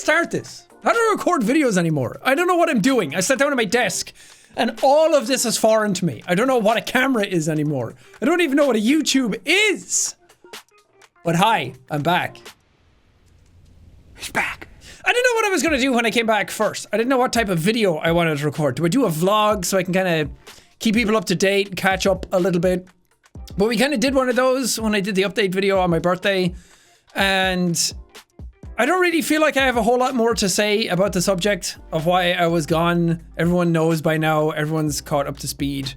start this? How do I record videos anymore? I don't know what I'm doing. I sat down at my desk and all of this is foreign to me. I don't know what a camera is anymore. I don't even know what a YouTube is. But hi, I'm back. He's back. I didn't know what I was gonna do when I came back first. I didn't know what type of video I wanted to record. Do I do a vlog so I can kind of keep people up to date, catch up a little bit? But we kind of did one of those when I did the update video on my birthday. And I don't really feel like I have a whole lot more to say about the subject of why I was gone. Everyone knows by now. Everyone's caught up to speed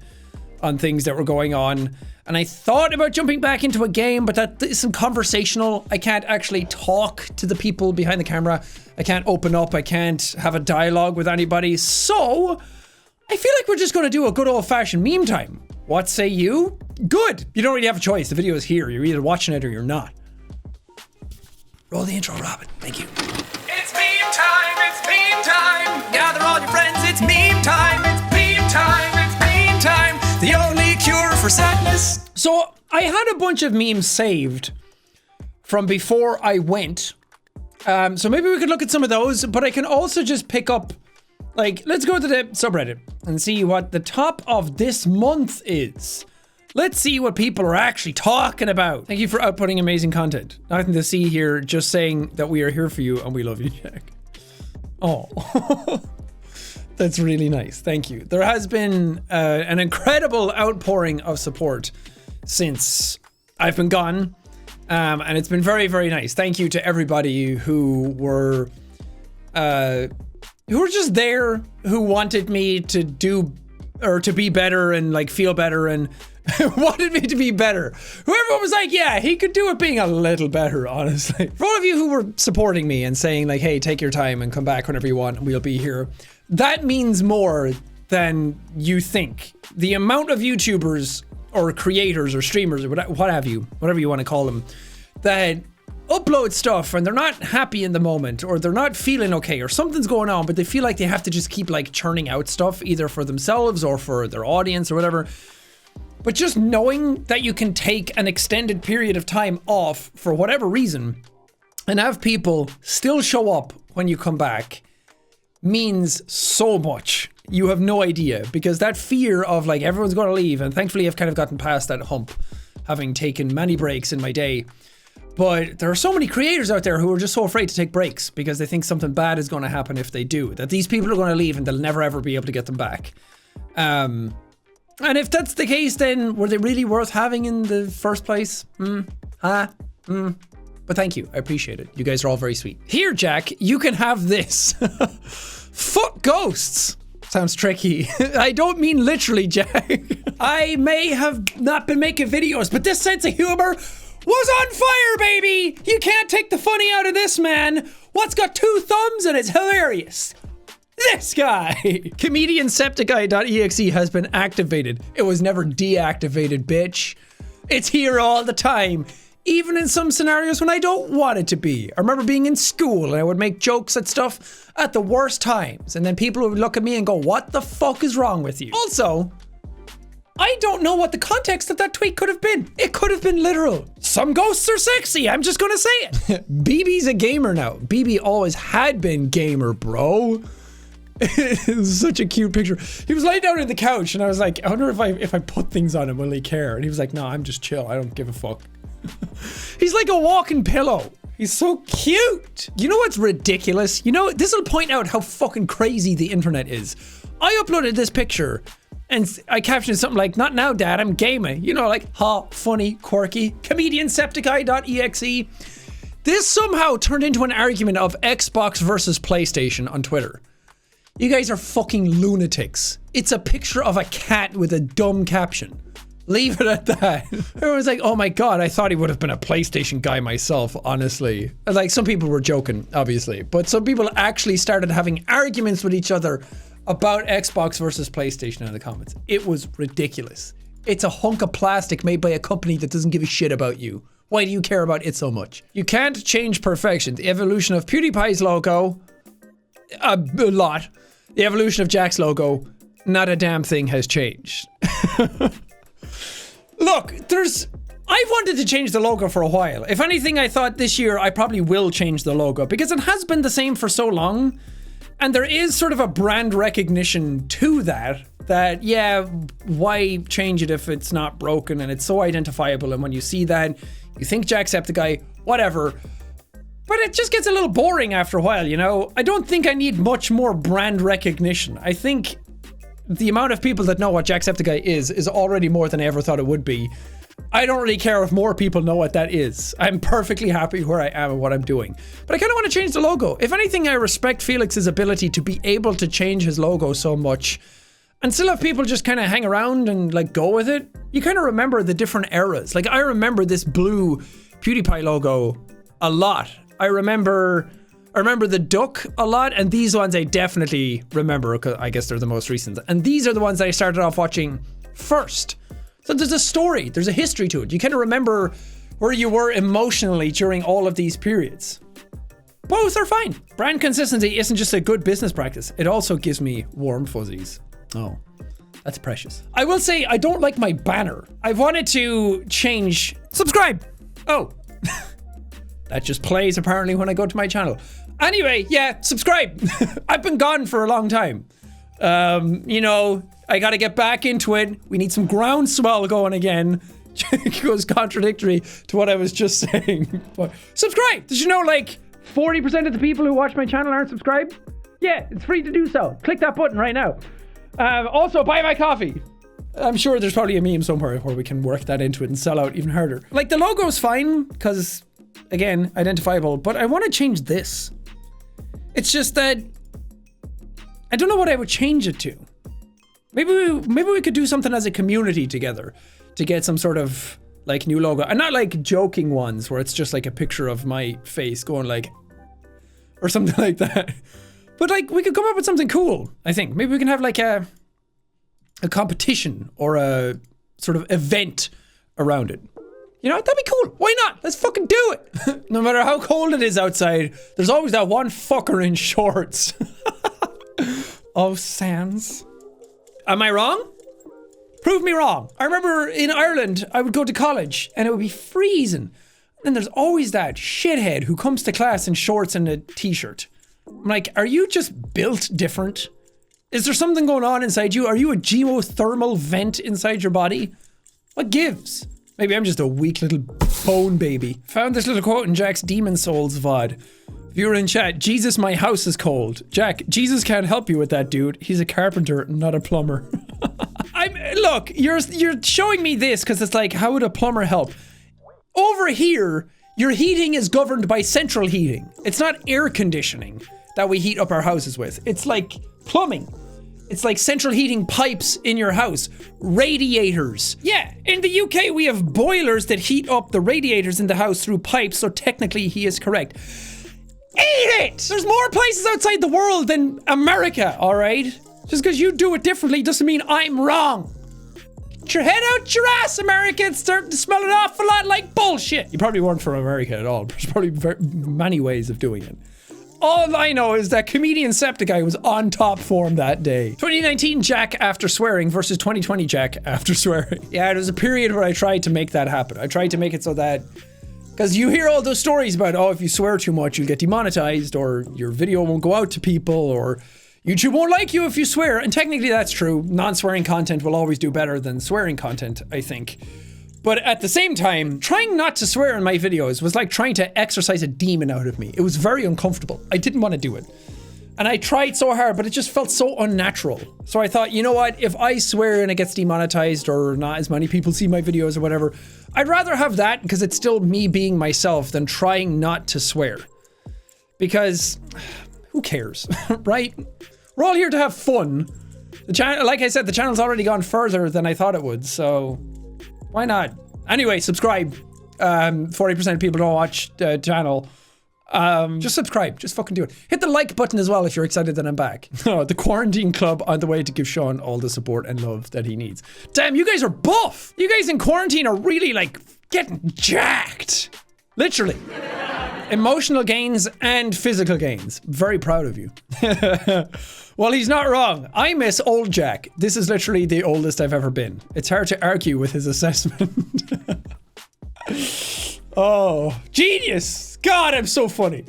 on things that were going on. And I thought about jumping back into a game, but that isn't conversational. I can't actually talk to the people behind the camera. I can't open up. I can't have a dialogue with anybody. So I feel like we're just going to do a good old-fashioned meme time. What say you? Good. You don't really have a choice. The video is here. You're either watching it or you're not. Roll the intro, Robin. Thank you. It's meme time. It's meme time. Gather all your friends. It's meme time. It's meme time. It's meme time. The only cure for sadness. So I had a bunch of memes saved from before I went. So maybe we could look at some of those, but I can also just pick up, like, let's go to the subreddit and see what the top of this month is. Let's see what people are actually talking about. Thank you for outputting amazing content. Nothing to see here, just saying that we are here for you and we love you, Jack. Oh, that's really nice. Thank you. There has been an incredible outpouring of support since I've been gone. And it's been very, very nice. Thank you to everybody who were just there, who wanted me to do, or to be better and like feel better and wanted me to be better. Whoever was like, yeah, he could do it being a little better, honestly. For all of you who were supporting me and saying like, hey, take your time and come back whenever you want and we'll be here. That means more than you think. The amount of YouTubers or creators or streamers or what have you, whatever you want to call them, that upload stuff and they're not happy in the moment or they're not feeling okay or something's going on, but they feel like they have to just keep like churning out stuff either for themselves or for their audience or whatever. But just knowing that you can take an extended period of time off for whatever reason and have people still show up when you come back means so much. You have no idea, because that fear of like everyone's going to leave, and thankfully I've kind of gotten past that hump, having taken many breaks in my day. But there are so many creators out there who are just so afraid to take breaks because they think something bad is going to happen if they do, that these people are going to leave and they'll never ever be able to get them back. And if that's the case, then were they really worth having in the first place? But thank you. I appreciate it. You guys are all very sweet. Here, Jack, you can have this. Fuck ghosts. Sounds tricky. I don't mean literally, Jack. I may have not been making videos, but this sense of humor was on fire, baby. You can't take the funny out of this, man. What's got 2 thumbs and it's hilarious? This guy! ComedianSepticeye.exe has been activated. It was never deactivated, bitch. It's here all the time. Even in some scenarios when I don't want it to be. I remember being in school and I would make jokes at stuff at the worst times. And then people would look at me and go, what the fuck is wrong with you? Also, I don't know what the context of that tweet could have been. It could have been literal. Some ghosts are sexy. I'm just gonna say it. BB's a gamer now. BB always had been gamer, bro. It was such a cute picture. He was laying down on the couch and I was like, I wonder if I put things on him, will he care? And he was like, no, I'm just chill. I don't give a fuck. He's like a walking pillow. He's so cute. You know what's ridiculous? You know, this will point out how fucking crazy the internet is. I uploaded this picture and I captioned something like, not now, dad, I'm gaming. You know, like, ha, funny, quirky, ComedianSepticeye.exe. This somehow turned into an argument of Xbox versus PlayStation on Twitter. You guys are fucking lunatics. It's a picture of a cat with a dumb caption. Leave it at that. Everyone's like, oh my god, I thought he would have been a PlayStation guy myself, honestly. Like, some people were joking, obviously, but some people actually started having arguments with each other about Xbox versus PlayStation in the comments. It was ridiculous. It's a hunk of plastic made by a company that doesn't give a shit about you. Why do you care about it so much? You can't change perfection. The evolution of PewDiePie's logo, a lot. The evolution of Jack's logo, not a damn thing has changed. Look, I've wanted to change the logo for a while. If anything, I thought this year I probably will change the logo because it has been the same for so long. And there is sort of a brand recognition to that, yeah, why change it if it's not broken and it's so identifiable. And when you see that, you think Jacksepticeye, whatever. But it just gets a little boring after a while, you know? I don't think I need much more brand recognition. I think the amount of people that know what Jacksepticeye is already more than I ever thought it would be. I don't really care if more people know what that is. I'm perfectly happy where I am and what I'm doing. But I kind of want to change the logo. If anything, I respect Felix's ability to be able to change his logo so much and still have people just kind of hang around and like go with it. You kind of remember the different eras. Like I remember this blue PewDiePie logo a lot. I remember the duck a lot, and these ones I definitely remember because I guess they're the most recent. And these are the ones that I started off watching first. So there's a story, there's a history to it. You kind of remember where you were emotionally during all of these periods. Both are fine. Brand consistency isn't just a good business practice. It also gives me warm fuzzies. Oh, that's precious. I will say I don't like my banner. I've wanted to change. Subscribe. Oh, that just plays apparently when I go to my channel. Anyway, yeah, subscribe. I've been gone for a long time. You know, I gotta get back into it. We need some groundswell going again. It goes contradictory to what I was just saying. But subscribe! Did you know like 40% of the people who watch my channel aren't subscribed? Yeah, it's free to do so. Click that button right now. Also, buy my coffee. I'm sure there's probably a meme somewhere where we can work that into it and sell out even harder. Like the logo's fine because, again, identifiable, but I want to change this. It's just that I don't know what I would change it to. Maybe we could do something as a community together to get some sort of like new logo, and not like joking ones where it's just like a picture of my face going like, or something like that. But like we could come up with something cool. I think maybe we can have like a competition or a sort of event around it. You know, that'd be cool. Why not? Let's fucking do it. No matter how cold it is outside, there's always that one fucker in shorts. Oh, sans. Am I wrong? Prove me wrong. I remember in Ireland, I would go to college and it would be freezing. And there's always that shithead who comes to class in shorts and a t-shirt. I'm like, are you just built different? Is there something going on inside you? Are you a geothermal vent inside your body? What gives? Maybe I'm just a weak little bone baby. Found this little quote in Jack's Demon Souls VOD. Viewer in chat, Jesus, my house is cold. Jack, Jesus can't help you with that, dude. He's a carpenter, not a plumber. Look, you're showing me this because it's like, how would a plumber help? Over here, your heating is governed by central heating. It's not air conditioning that we heat up our houses with. It's like plumbing. It's like central heating pipes in your house. Radiators. Yeah, in the UK we have boilers that heat up the radiators in the house through pipes, so technically he is correct. Eat it! There's more places outside the world than America, alright? Just because you do it differently doesn't mean I'm wrong. Get your head out your ass, America. It's starting to smell an awful lot like bullshit. You probably weren't from America at all. There's probably many ways of doing it. All I know is that comedian Septiceye was on top form that day. 2019 Jack after swearing versus 2020 Jack after swearing. Yeah, there was a period where I tried to make that happen. I tried to make it so that, because you hear all those stories about, oh, if you swear too much, you'll get demonetized, or your video won't go out to people, or YouTube won't like you if you swear. And technically that's true. Non-swearing content will always do better than swearing content, I think. But at the same time, trying not to swear in my videos was like trying to exorcise a demon out of me. It was very uncomfortable. I didn't want to do it. And I tried so hard, but it just felt so unnatural. So I thought, you know what? If I swear and it gets demonetized or not as many people see my videos or whatever, I'd rather have that because it's still me being myself than trying not to swear. Because who cares, right? We're all here to have fun. The channel, like I said, the channel's already gone further than I thought it would, so why not? Anyway, subscribe. 40% of people don't watch the channel. Just subscribe. Just fucking do it. Hit the like button as well if you're excited that I'm back. The Quarantine Club on the way to give Sean all the support and love that he needs. Damn, you guys are buff. You guys in quarantine are really like getting jacked. Literally. Emotional gains and physical gains. Very proud of you. Well, he's not wrong. I miss old Jack. This is literally the oldest I've ever been. It's hard to argue with his assessment. Oh, genius. God, I'm so funny.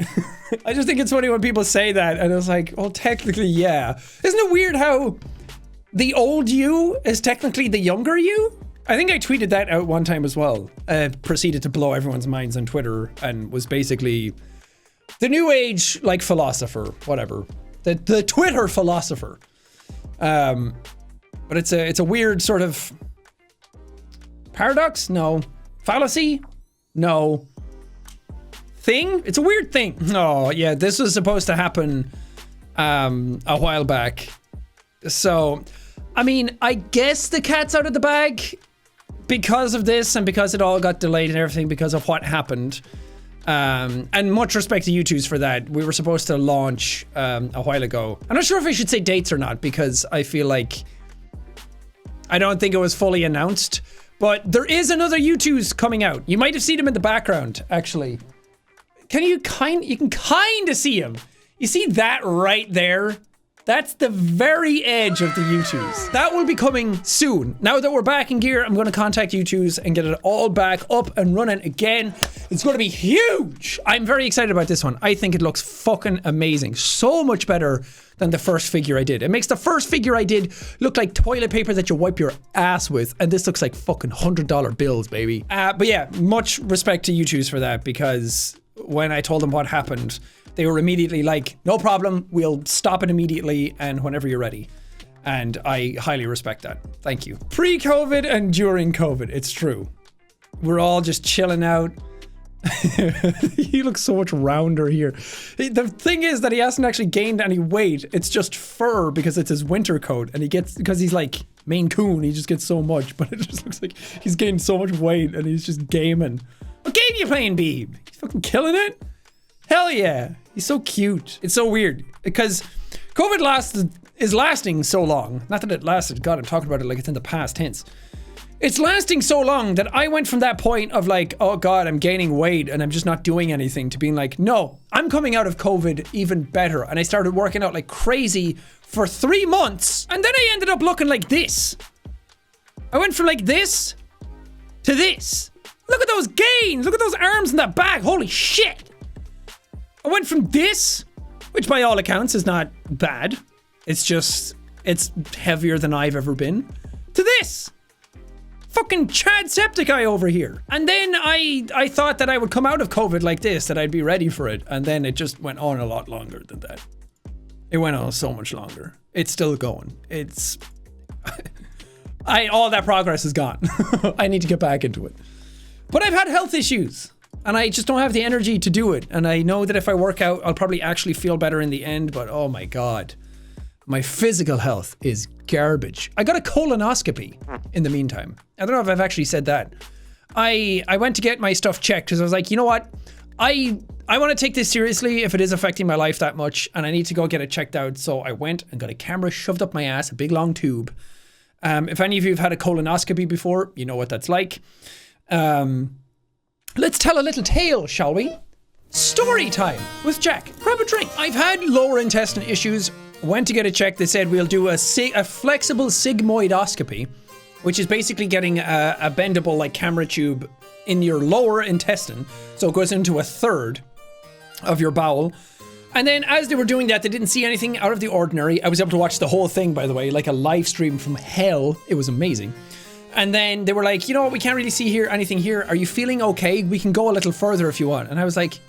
I just think it's funny when people say that, and it's like, well, technically, yeah. Isn't it weird how the old you is technically the younger you? I think I tweeted that out one time as well. Proceeded to blow everyone's minds on Twitter and was basically the new age, like, philosopher, whatever. The Twitter philosopher. But it's a weird sort of paradox? No. Fallacy? No. Thing? It's a weird thing. Oh, yeah, this was supposed to happen a while back. So, I mean, I guess the cat's out of the bag because of this and because it all got delayed and everything because of what happened. And much respect to YouTubes for that. We were supposed to launch a while ago. I'm not sure if I should say dates or not because I feel like I don't think it was fully announced. But there is another YouTubes coming out. You might have seen him in the background, actually. You can kind of see him. You see that right there? That's the very edge of the YouTubes. That will be coming soon. Now that we're back in gear, I'm going to contact YouTubes and get it all back up and running again. It's going to be huge. I'm very excited about this one. I think it looks fucking amazing. So much better than the first figure I did. It makes the first figure I did look like toilet paper that you wipe your ass with. And this looks like fucking $100 bills, baby. But yeah, much respect to YouTubes for that because when I told them what happened, they were immediately like, no problem, we'll stop it immediately and whenever you're ready. And I highly respect that. Thank you. Pre-COVID and during COVID, it's true. We're all just chilling out. He looks so much rounder here. The thing is that he hasn't actually gained any weight. It's just fur because it's his winter coat. And because he's like Maine Coon, he just gets so much. But it just looks like he's gained so much weight and he's just gaming. What game you playing, Beeb? He's fucking killing it? Hell yeah. He's so cute. It's so weird because COVID is lasting so long. Not that it lasted. God, I'm talking about it like it's in the past tense. It's lasting so long that I went from that point of like, oh God, I'm gaining weight and I'm just not doing anything to being like, no, I'm coming out of COVID even better. And I started working out like crazy for 3 months. And then I ended up looking like this. I went from like this to this. Look at those gains. Look at those arms in that back. Holy shit. I went from this, which by all accounts is not bad. It's just, it's heavier than I've ever been, to this. Fucking Chadcepticeye over here. And then I thought that I would come out of COVID like this, that I'd be ready for it. And then it just went on a lot longer than that. It went on so much longer. It's still going. It's, all that progress is gone. I need to get back into it. But I've had health issues. And I just don't have the energy to do it. And I know that if I work out, I'll probably actually feel better in the end. But oh my God, my physical health is garbage. I got a colonoscopy in the meantime. I don't know if I've actually said that. I went to get my stuff checked because I was like, you know what? I want to take this seriously if it is affecting my life that much. And I need to go get it checked out. So I went and got a camera shoved up my ass, a big long tube. If any of you have had a colonoscopy before, you know what that's like. Let's tell a little tale, shall we? Story time with Jack. Grab a drink. I've had lower intestine issues. Went to get it checked. They said we'll do a flexible sigmoidoscopy, which is basically getting a bendable like camera tube in your lower intestine. So it goes into a third of your bowel. And then as they were doing that, they didn't see anything out of the ordinary. I was able to watch the whole thing, by the way, like a live stream from hell. It was amazing. And then they were like, you know what, we can't really see anything here. Are you feeling okay? We can go a little further if you want. And I was like,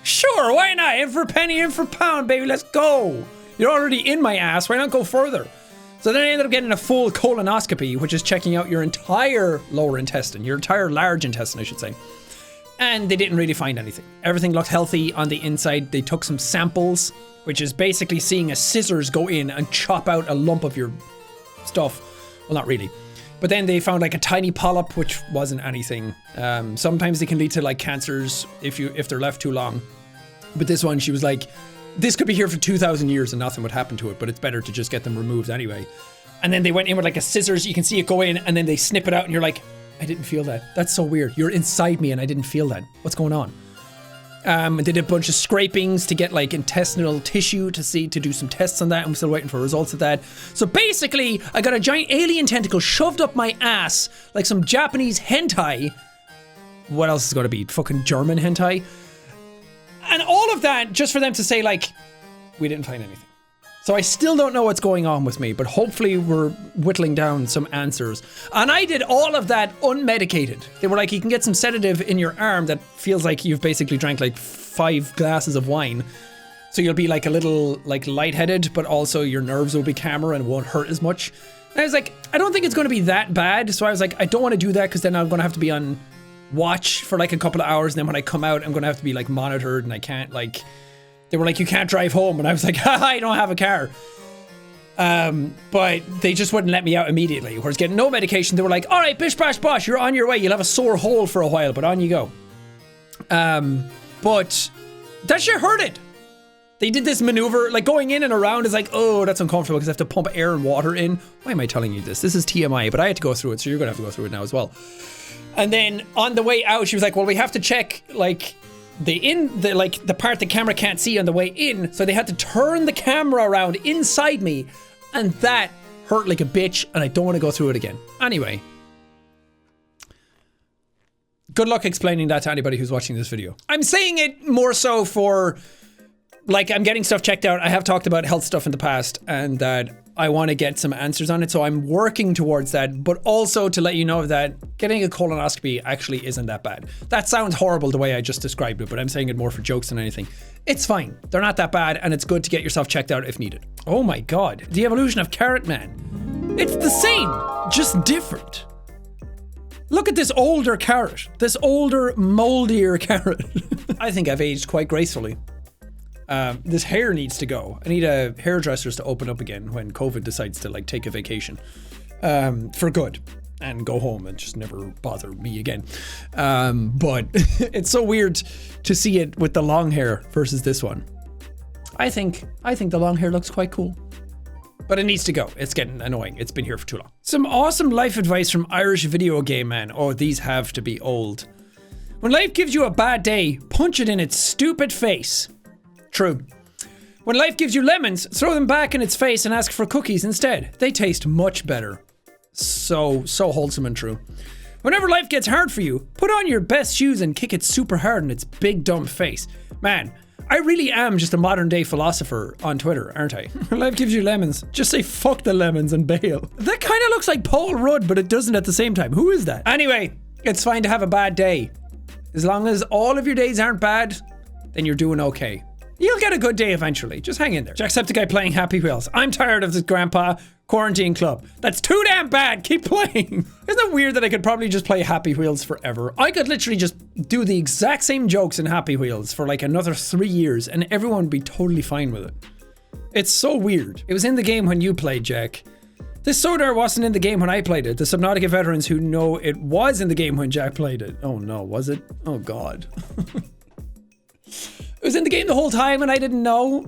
sure, why not? In for penny, in for pound, baby, let's go. You're already in my ass, why not go further? So then I ended up getting a full colonoscopy, which is checking out your entire lower intestine, your entire large intestine, I should say. And they didn't really find anything. Everything looked healthy on the inside. They took some samples, which is basically seeing a scissors go in and chop out a lump of your stuff. Well, not really. But then they found like a tiny polyp, which wasn't anything. Sometimes they can lead to like cancers if they're left too long. But this one, she was like, this could be here for 2,000 years and nothing would happen to it, but it's better to just get them removed anyway. And then they went in with like a scissors, you can see it go in, and then they snip it out and you're like, I didn't feel that. That's so weird. You're inside me and I didn't feel that. What's going on? They did a bunch of scrapings to get like intestinal tissue to do some tests on that. I'm still waiting for results of that. So basically, I got a giant alien tentacle shoved up my ass like some Japanese hentai what else is going to be? Fucking German hentai. And all of that just for them to say like, we didn't find anything. So I still don't know what's going on with me, but hopefully we're whittling down some answers. And I did all of that unmedicated. They were like, you can get some sedative in your arm that feels like you've basically drank like 5 glasses of wine. So you'll be like a little like lightheaded, but also your nerves will be calmer and won't hurt as much. And I was like, I don't think it's going to be that bad. So I was like, I don't want to do that because then I'm going to have to be on watch for like a couple of hours. And then when I come out, I'm going to have to be like monitored and I can't like... They were like, you can't drive home. And I was like, I don't have a car. But they just wouldn't let me out immediately. Whereas getting no medication, they were like, all right, bish, bash, bosh, you're on your way. You'll have a sore hole for a while, but on you go. But that shit hurted. They did this maneuver, like going in and around is like, oh, that's uncomfortable because I have to pump air and water in. Why am I telling you this? This is TMI, but I had to go through it, so you're going to have to go through it now as well. And then on the way out, she was like, well, we have to check, like... the part the camera can't see on the way in, so they had to turn the camera around inside me, and that hurt like a bitch, and I don't want to go through it again. Anyway, good luck explaining that to anybody who's watching this video. I'm saying it more so for, like, I'm getting stuff checked out. I have talked about health stuff in the past, and that I want to get some answers on it, so I'm working towards that, but also to let you know that getting a colonoscopy actually isn't that bad. That sounds horrible the way I just described it, but I'm saying it more for jokes than anything. It's fine. They're not that bad, and it's good to get yourself checked out if needed. Oh my god. The evolution of Carrot Man. It's the same, just different. Look at this older carrot. This older, moldier carrot. I think I've aged quite gracefully. This hair needs to go. I need a hairdressers to open up again when COVID decides to like take a vacation for good and go home and just never bother me again. But it's so weird to see it with the long hair versus this one. I think the long hair looks quite cool. But it needs to go. It's getting annoying. It's been here for too long. Some awesome life advice from Irish video game man. Oh, these have to be old. When life gives you a bad day, punch it in its stupid face. True. When life gives you lemons, throw them back in its face and ask for cookies instead. They taste much better. So wholesome and true. Whenever life gets hard for you, put on your best shoes and kick it super hard in its big dumb face. Man, I really am just a modern day philosopher on Twitter, aren't I? When life gives you lemons, just say fuck the lemons and bail. That kind of looks like Paul Rudd, but it doesn't at the same time. Who is that? Anyway, it's fine to have a bad day. As long as all of your days aren't bad, then you're doing okay. You'll get a good day eventually. Just hang in there. Jacksepticeye playing Happy Wheels. I'm tired of this grandpa quarantine club. That's too damn bad. Keep playing. Isn't it weird that I could probably just play Happy Wheels forever? I could literally just do the exact same jokes in Happy Wheels for like another 3 years and everyone would be totally fine with it. It's so weird. It was in the game when you played, Jack. This Sodar wasn't in the game when I played it. The Subnautica veterans who know it was in the game when Jack played it. Oh no, was it? Oh god. It was in the game the whole time and I didn't know.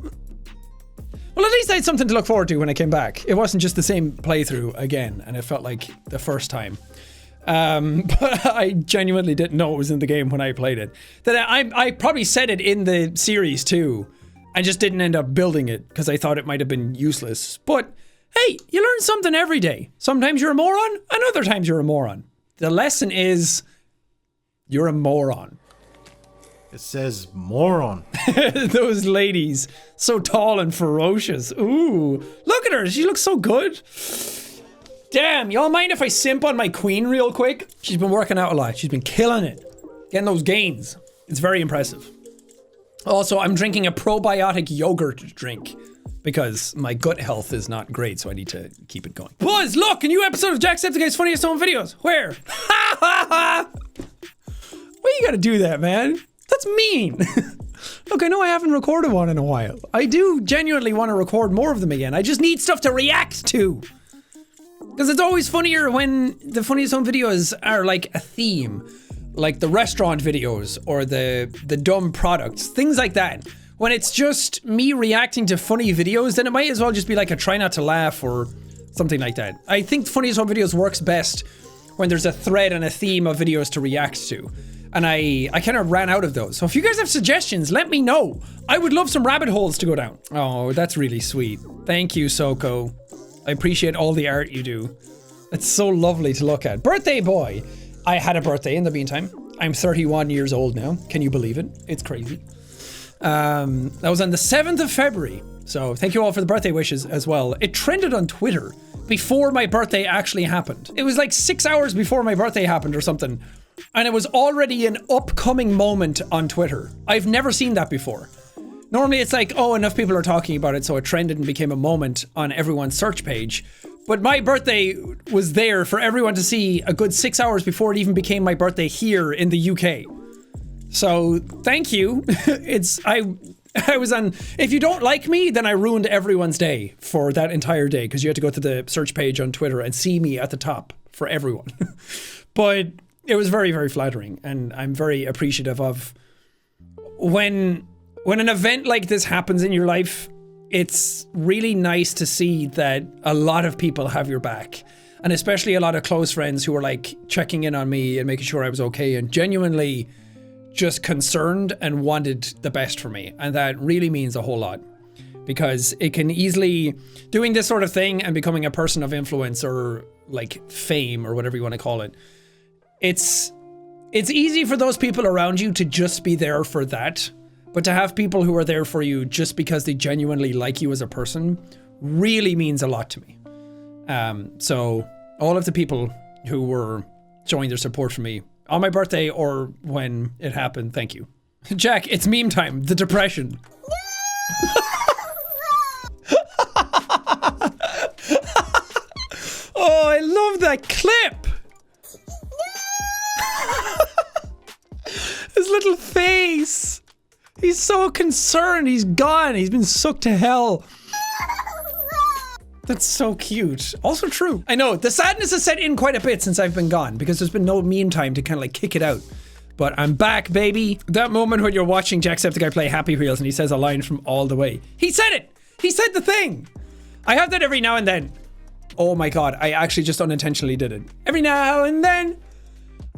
Well, at least I had something to look forward to when I came back. It wasn't just the same playthrough again, and it felt like the first time. But I genuinely didn't know it was in the game when I played it. That I probably said it in the series too. I just didn't end up building it because I thought it might have been useless. But hey, you learn something every day. Sometimes you're a moron, and other times you're a moron. The lesson is you're a moron. It says moron. Those ladies, so tall and ferocious. Ooh, look at her. She looks so good. Damn, y'all mind if I simp on my queen real quick? She's been working out a lot. She's been killing it. Getting those gains. It's very impressive. Also, I'm drinking a probiotic yogurt drink because my gut health is not great, so I need to keep it going. Buzz, look, a new episode of Jacksepticeye's Funniest Home Videos. Where? Ha ha ha! Why you gotta do that, man? That's mean. Look, I know I haven't recorded one in a while. I do genuinely want to record more of them again. I just need stuff to react to. Because it's always funnier when the Funniest Home Videos are like a theme. Like the restaurant videos or the dumb products. Things like that. When it's just me reacting to funny videos, then it might as well just be like a try not to laugh or something like that. I think Funniest Home Videos works best when there's a thread and a theme of videos to react to. And I kind of ran out of those. So if you guys have suggestions, let me know. I would love some rabbit holes to go down. Oh, that's really sweet. Thank you, Soko. I appreciate all the art you do. It's so lovely to look at. Birthday boy. I had a birthday in the meantime. I'm 31 years old now. Can you believe it? It's crazy. That was on the 7th of February. So thank you all for the birthday wishes as well. It trended on Twitter before my birthday actually happened. It was like 6 hours before my birthday happened or something. And it was already an upcoming moment on Twitter. I've never seen that before. Normally it's like, oh, enough people are talking about it, so it trended and became a moment on everyone's search page. But my birthday was there for everyone to see a good 6 hours before it even became my birthday here in the UK. So thank you. I was on, if you don't like me, then I ruined everyone's day for that entire day because you had to go to the search page on Twitter and see me at the top for everyone. But it was very, very flattering, and I'm very appreciative of when an event like this happens in your life. It's really nice to see that a lot of people have your back, and especially a lot of close friends who were like checking in on me and making sure I was okay and genuinely just concerned and wanted the best for me. And that really means a whole lot, because it can easily, doing this sort of thing and becoming a person of influence or like fame or whatever you want to call it, it's easy for those people around you to just be there for that. But to have people who are there for you just because they genuinely like you as a person really means a lot to me. So all of the people who were showing their support for me on my birthday or when it happened, thank you. Jack, it's meme time. The depression. Oh, I love that clip. His little face. He's so concerned. He's gone. He's been sucked to hell. That's so cute. Also true. I know, the sadness has set in quite a bit since I've been gone because there's been no meme time to kind of like kick it out. But I'm back, baby. That moment when you're watching Jacksepticeye play Happy Wheels and he says a line from All the Way. He said it! He said the thing! I have that every now and then. Oh my god, I actually just unintentionally did it. Every now and then.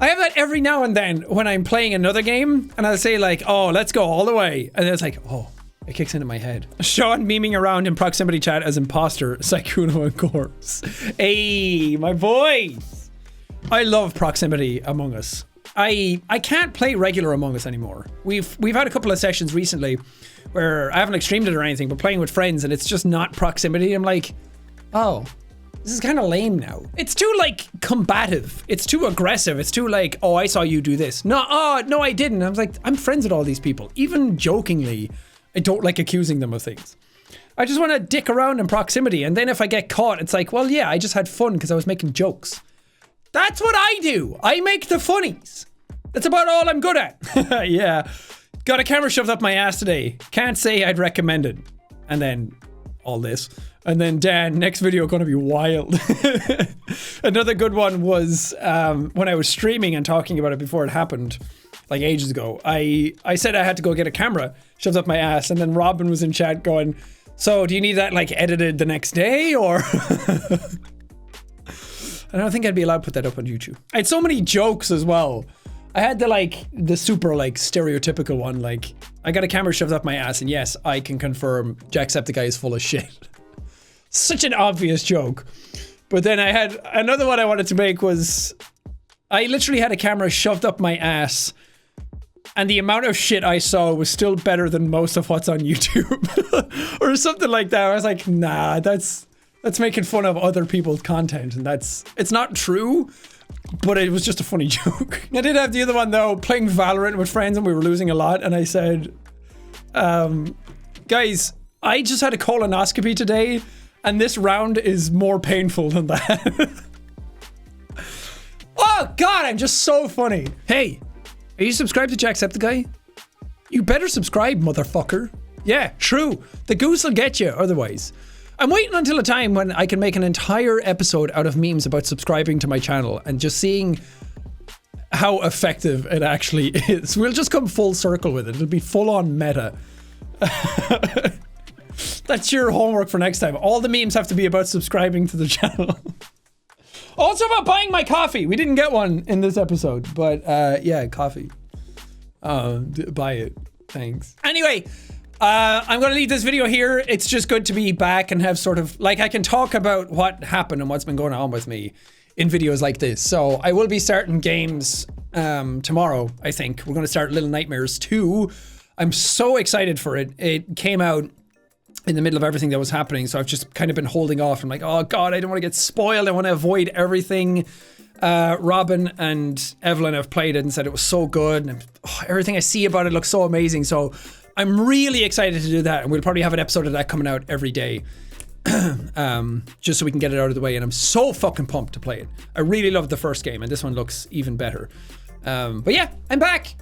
I have that every now and then when I'm playing another game and I'll say like, oh, let's go all the way. And then it's like, oh, it kicks into my head. Sean memeing around in proximity chat as imposter, Sykkuno and Corpse. Hey, my boys. I love proximity Among Us. I can't play regular Among Us anymore. We've had a couple of sessions recently where I haven't like streamed it or anything, but playing with friends and it's just not proximity. I'm like, oh, this is kind of lame now. It's too like combative. It's too aggressive. It's too like, oh, I saw you do this. No, oh, no, I didn't. I was like, I'm friends with all these people. Even jokingly, I don't like accusing them of things. I just want to dick around in proximity. And then if I get caught, it's like, well, yeah, I just had fun because I was making jokes. That's what I do. I make the funnies. That's about all I'm good at. Yeah. Got a camera shoved up my ass today. Can't say I'd recommend it. And then all this. And then Dan, next video gonna be wild. Another good one was when I was streaming and talking about it before it happened, like ages ago. I said I had to go get a camera shoved up my ass, and then Robin was in chat going, so do you need that like edited the next day or? I don't think I'd be allowed to put that up on YouTube. I had so many jokes as well. I had the super like stereotypical one, like I got a camera shoved up my ass and yes, I can confirm Jacksepticeye is full of shit. Such an obvious joke. But then I had another one I wanted to make was I literally had a camera shoved up my ass and the amount of shit I saw was still better than most of what's on YouTube or something like that. I was like, nah, that's making fun of other people's content and it's not true, but it was just a funny joke. I did have the other one though, playing Valorant with friends and we were losing a lot and I said, guys, I just had a colonoscopy today and this round is more painful than that. Oh god, I'm just so funny. Hey, are you subscribed to Jacksepticeye? You better subscribe, motherfucker. Yeah, true. The goose will get you otherwise. I'm waiting until a time when I can make an entire episode out of memes about subscribing to my channel and just seeing how effective it actually is. We'll just come full circle with it. It'll be full on meta. That's your homework for next time. All the memes have to be about subscribing to the channel. Also about buying my coffee. We didn't get one in this episode, but yeah, coffee. Buy it. Thanks. Anyway, I'm going to leave this video here. It's just good to be back and have sort of, like, I can talk about what happened and what's been going on with me in videos like this. So I will be starting games tomorrow, I think. We're going to start Little Nightmares 2. I'm so excited for it. It came out in the middle of everything that was happening, so I've just kind of been holding off. I'm like, oh god, I don't want to get spoiled. I want to avoid everything. Robin and Evelyn have played it and said it was so good, and everything I see about it looks so amazing. So I'm really excited to do that, and we'll probably have an episode of that coming out every day. Just so we can get it out of the way, and I'm so fucking pumped to play it. I really loved the first game, and this one looks even better. But yeah, I'm back.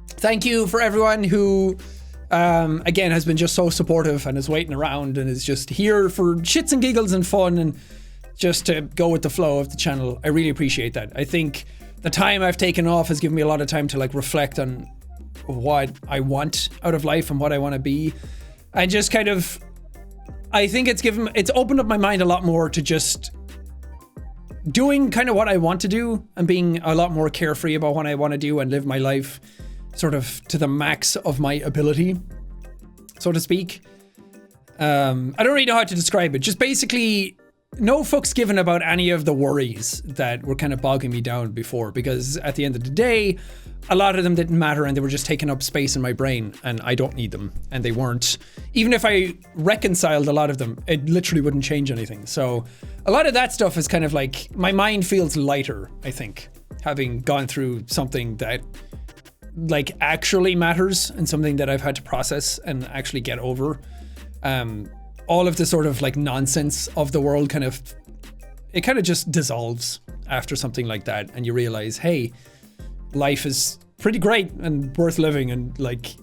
Thank you for everyone who again has been just so supportive and is waiting around and is just here for shits and giggles and fun and just to go with the flow of the channel. I really appreciate that. I think the time I've taken off has given me a lot of time to like reflect on what I want out of life and what I want to be, and just kind of, I think it's opened up my mind a lot more to just doing kind of what I want to do and being a lot more carefree about what I want to do and live my life sort of to the max of my ability, so to speak. I don't really know how to describe it. Just basically no fucks given about any of the worries that were kind of bogging me down before, because at the end of the day, a lot of them didn't matter and they were just taking up space in my brain, and I don't need them, and they weren't. Even if I reconciled a lot of them, it literally wouldn't change anything. So a lot of that stuff is kind of like, my mind feels lighter, I think, having gone through something that like actually matters and something that I've had to process and actually get over. All of the sort of like nonsense of the world kind of just dissolves after something like that, and you realize, hey, life is pretty great and worth living, and like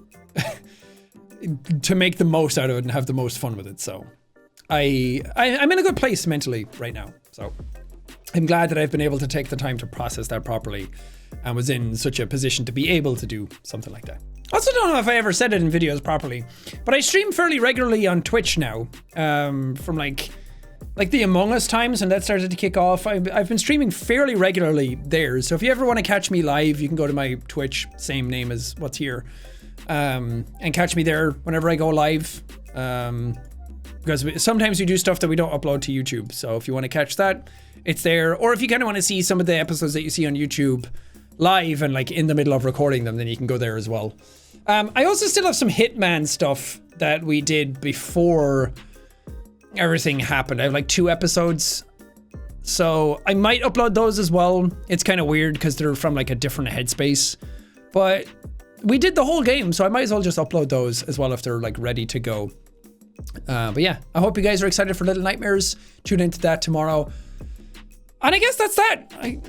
to make the most out of it and have the most fun with it. So I'm in a good place mentally right now. So I'm glad that I've been able to take the time to process that properly and was in such a position to be able to do something like that. I also don't know if I ever said it in videos properly, but I stream fairly regularly on Twitch now, from like the Among Us times, and that started to kick off. I've been streaming fairly regularly there, so if you ever want to catch me live, you can go to my Twitch, same name as what's here, and catch me there whenever I go live, because sometimes we do stuff that we don't upload to YouTube, so if you want to catch that, it's there. Or if you kind of want to see some of the episodes that you see on YouTube live and like in the middle of recording them, then you can go there as well. I also still have some Hitman stuff that we did before everything happened. I have like 2 episodes, so I might upload those as well. It's kind of weird because they're from like a different headspace, but we did the whole game, so I might as well just upload those as well if they're like ready to go. But yeah, I hope you guys are excited for Little Nightmares. Tune into that tomorrow. And I guess that's that. I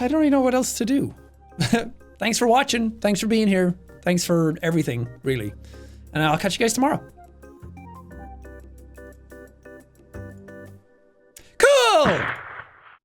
don't really know what else to do. Thanks for watching. Thanks for being here. Thanks for everything, really. And I'll catch you guys tomorrow. Cool!